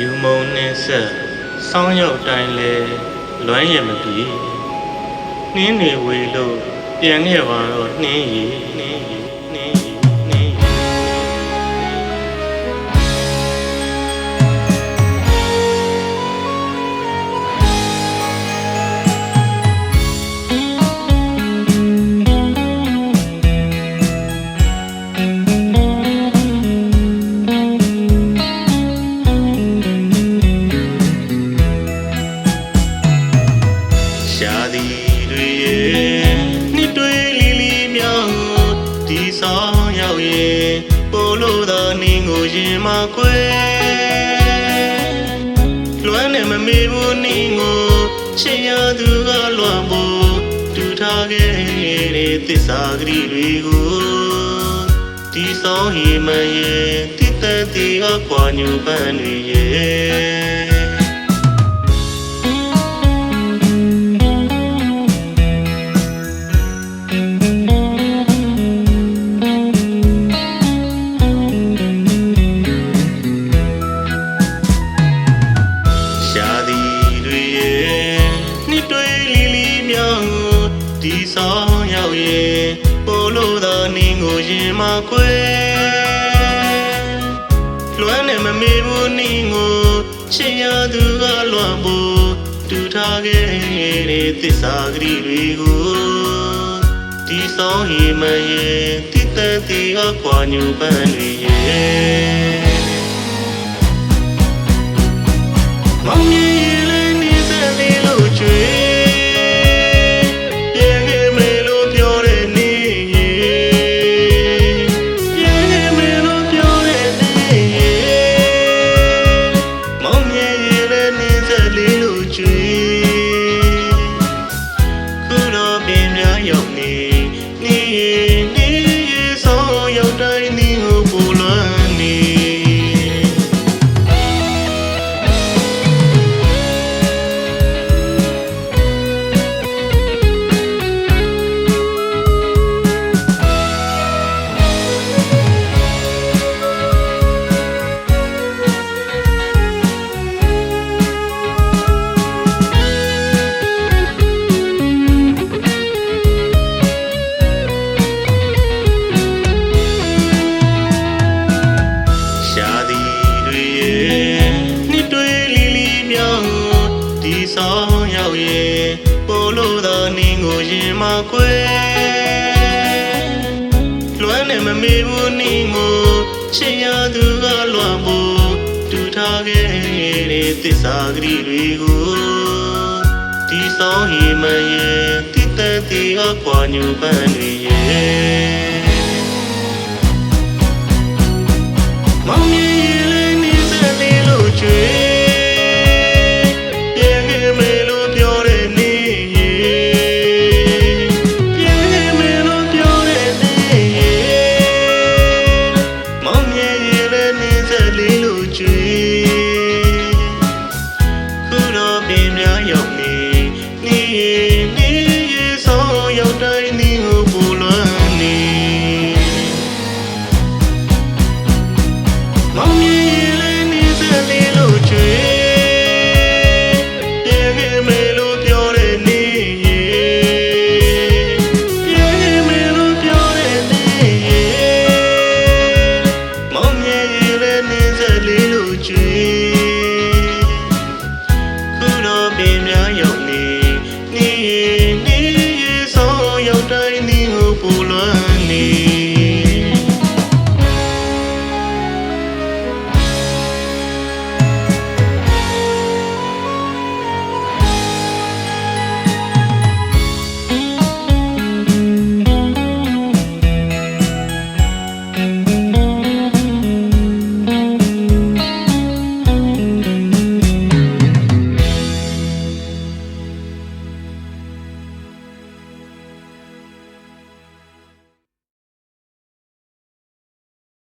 ယူမုံနှင်းဆက်စောင်းရောက်တိုင်းလဲလွမ်းရမပြေနှင်းတွေဝေလို့ပြန်ခဲ့ပါတော့နှင်းရီနှင်းရီနှင်းရီနှင်းရီရှာသည်တွေရဲ့နှစ်တွေလီလီမြောင်ဒီဆောင်ရောက်ရင်ပို့လို့သာနင်းကိုရင်မခွဲလွမ်းနဲ့မမေ့ဘူးနင်းကိုချစ်ရသူကလွမ်းဖို့တူထားခဲ့တဲ့သစ္စာကလေးတွေကိုဒီဆောင်ဟိမရဲ့တိတ္တတိအကွာညူပန်းတွေရဲ့ဒီဆောင်ရောက်ရင်ပို့လို့သာနင်းကိုရင်မခွဲလွမ်းနဲ့မမေ့ဘူးနင်းကိုချစ်ရသူကလွမ်းဖို့တူထားခဲ့တဲ့သစ္စာကလေးတွေကိုဒီဆောင်ဟိမရဲ့တိတ္တတိအကွာညူပန်းတွေရဲ့မောင်ကြီးလေးနေစလေးလို့ချွေဆောင်ရောက်ရင်ပို့လို့သာနင်းကိုရင်မခွဲလွမ်းနဲ့မမေ့ဘူးနင်းကိုချစ်ရသူကလွမ်းဖို့တူထားခဲ့တဲ့သစ္စာကလေးတွေကိုဒီဆောင်ဟိမရဲ့တိတ္တတိအကွာညူပန်းတွေရဲ့